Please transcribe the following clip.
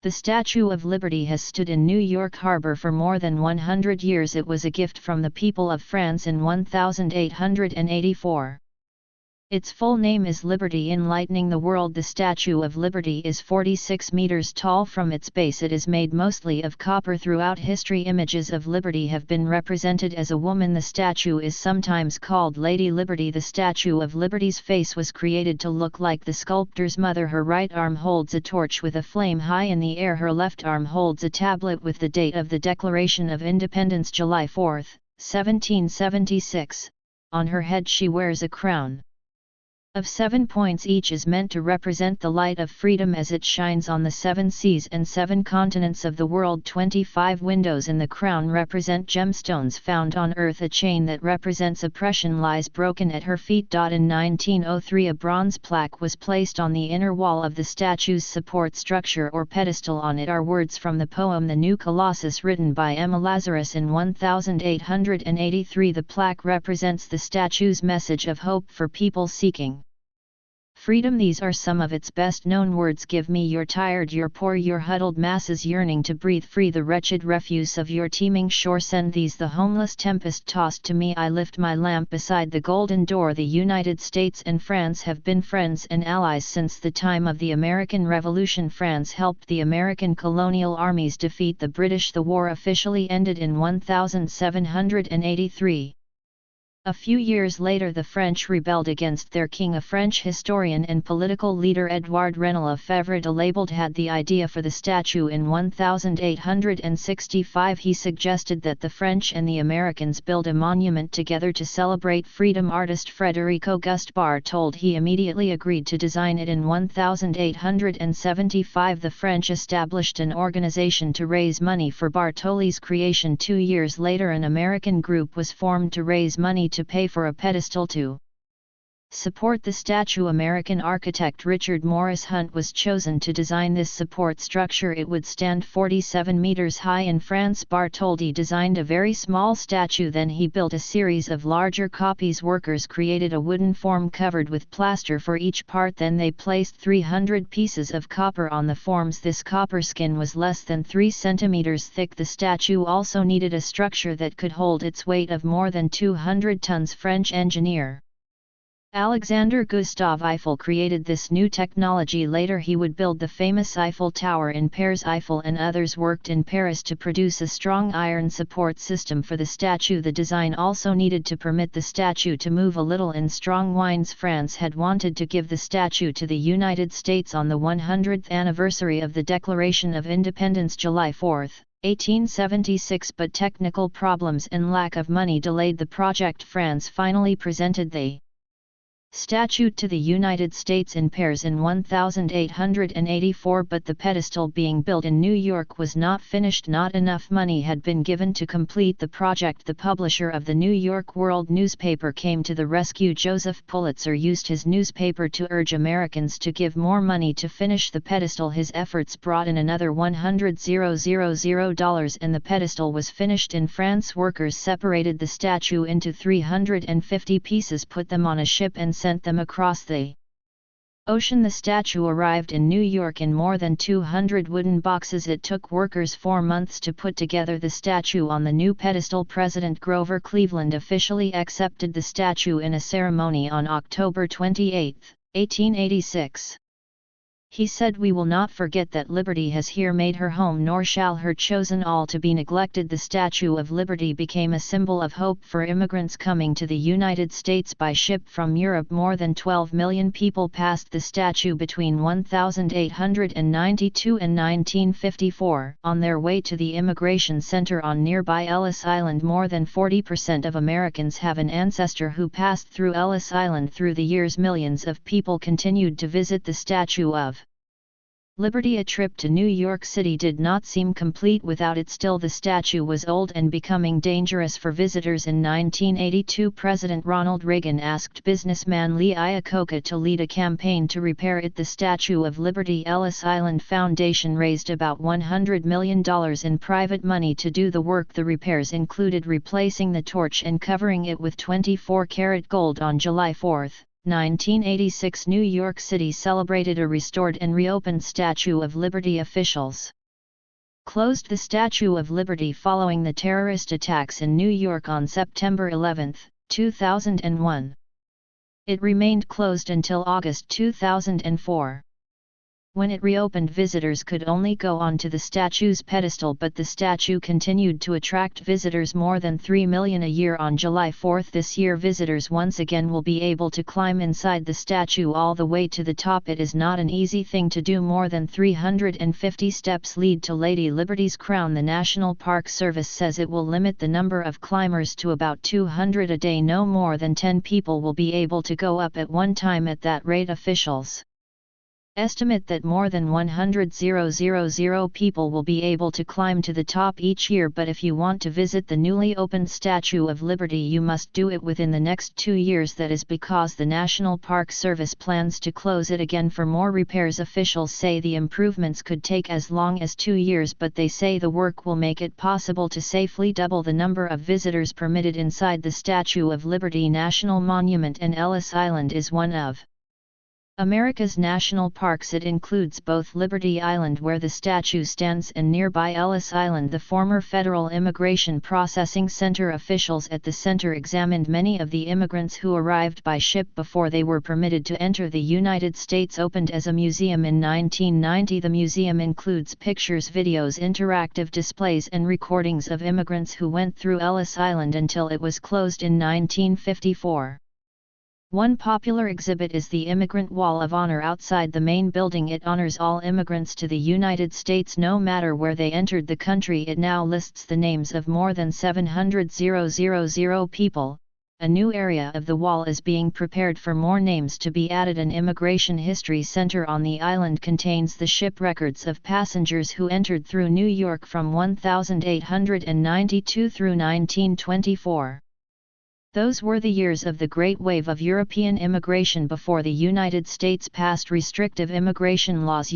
The Statue of Liberty has stood in New York Harbor for more than 100 years. It was a gift from the people of France in 1884. Its full name is Liberty Enlightening the World. The Statue of Liberty is 46 meters tall from its base. It is made mostly of copper. Throughout history, images of liberty have been represented as a woman. The statue is sometimes called Lady Liberty. The Statue of Liberty's face was created to look like the sculptor's mother. Her right arm holds a torch with a flame high in the air. Her left arm holds a tablet with the date of the Declaration of Independence, July 4, 1776. On her head she wears a crown of 7 points. Each is meant to represent the light of freedom as it shines on the 7 seas and 7 continents of the world. 25 windows in the crown represent gemstones found on earth. A chain that represents oppression lies broken at her feet. In 1903 a bronze plaque was placed on the inner wall of the statue's support structure or pedestal. On it are words from the poem The New Colossus, written by Emma Lazarus in 1883. The plaque represents the statue's message of hope for people seeking freedom. These are some of its best known words: give me your tired, your poor, your huddled masses yearning to breathe free, the wretched refuse of your teeming shore. Send these, the homeless tempest tossed to me. I lift my lamp beside the golden door. The United States and France have been friends and allies since the time of the American Revolution. France helped the American colonial armies defeat the British. The war officially ended in 1783. A few years later the French rebelled against their king. A French historian and political leader, Edouard René Lefebvre de Laborde, had the idea for the statue in 1865. He suggested that the French and the Americans build a monument together to celebrate freedom. Artist Frédéric Auguste Bartholdi immediately agreed to design it. In 1875 the French established an organization to raise money for Bartholdi's creation. 2 years later an American group was formed to raise money to pay for a pedestal to support the statue. American architect Richard Morris Hunt was chosen to design this support structure. It would stand 47 meters high. In France, Bartholdi designed a very small statue, then he built a series of larger copies. Workers created a wooden form covered with plaster for each part, then they placed 300 pieces of copper on the forms. This copper skin was less than 3 centimeters thick. The statue also needed a structure that could hold its weight of more than 200 tons. French engineer Alexander Gustave Eiffel created this new technology. Later he would build the famous Eiffel Tower in Paris. Eiffel and others worked in Paris to produce a strong iron support system for the statue. The design also needed to permit the statue to move a little. In strong winds, France had wanted to give the statue to the United States on the 100th anniversary of the Declaration of Independence, July 4, 1876, but technical problems and lack of money delayed the project. France finally presented the statue to the United States in Paris in 1884, but the pedestal being built in New York was not finished. Not enough money had been given to complete the project. The publisher of the New York World newspaper came to the rescue. Joseph Pulitzer used his newspaper to urge Americans to give more money to finish the pedestal. His efforts brought in another $100,000 and the pedestal was finished. In France, workers separated the statue into 350 pieces, put them on a ship and sent them across the ocean. The statue arrived in New York in more than 200 wooden boxes. It took workers 4 months to put together the statue on the new pedestal. President Grover Cleveland officially accepted the statue in a ceremony on October 28, 1886. He said, "We will not forget that liberty has here made her home, nor shall her chosen all to be neglected." The Statue of Liberty became a symbol of hope for immigrants coming to the United States by ship from Europe. More than 12 million people passed the statue between 1892 and 1954 on their way to the Immigration Center on nearby Ellis Island. More than 40% of Americans have an ancestor who passed through Ellis Island. Through the years, millions of people continued to visit the Statue of Liberty. A trip to New York City did not seem complete without it. Still, the statue was old and becoming dangerous for visitors. In 1982, President Ronald Reagan asked businessman Lee Iacocca to lead a campaign to repair it. The Statue of Liberty Ellis Island Foundation raised about $100 million in private money to do the work. The repairs included replacing the torch and covering it with 24-karat gold. On July 4, 1986 New York City celebrated a restored and reopened Statue of Liberty. Officials closed the Statue of Liberty following the terrorist attacks in New York on September 11, 2001. It remained closed until August 2004. When it reopened, visitors could only go onto the statue's pedestal, but the statue continued to attract visitors more than 3 million a year. On July 4 this year, visitors once again will be able to climb inside the statue all the way to the top. It is not an easy thing to do. More than 350 steps lead to Lady Liberty's crown. The National Park Service says it will limit the number of climbers to about 200 a day. No more than 10 people will be able to go up at one time. At that rate, officials estimate that more than 100,000 people will be able to climb to the top each year. But if you want to visit the newly opened Statue of Liberty, you must do it within the next 2 years. That is because the National Park Service plans to close it again for more repairs. Officials say the improvements could take as long as 2 years, but they say the work will make it possible to safely double the number of visitors permitted inside the Statue of Liberty National Monument, and Ellis Island is one of America's national parks. It includes both Liberty Island, where the statue stands, and nearby Ellis Island, the former Federal Immigration Processing Center. Officials at the center examined many of the immigrants who arrived by ship before they were permitted to enter the United States. Opened as a museum in 1990, the museum includes pictures, videos, interactive displays, and recordings of immigrants who went through Ellis Island until it was closed in 1954. One popular exhibit is the Immigrant Wall of Honor outside the main building. It honors all immigrants to the United States no matter where they entered the country. It now lists the names of more than 700,000 people. A new area of the wall is being prepared for more names to be added. An immigration history center on the island contains the ship records of passengers who entered through New York from 1892 through 1924. Those were the years of the great wave of European immigration before the United States passed restrictive immigration laws.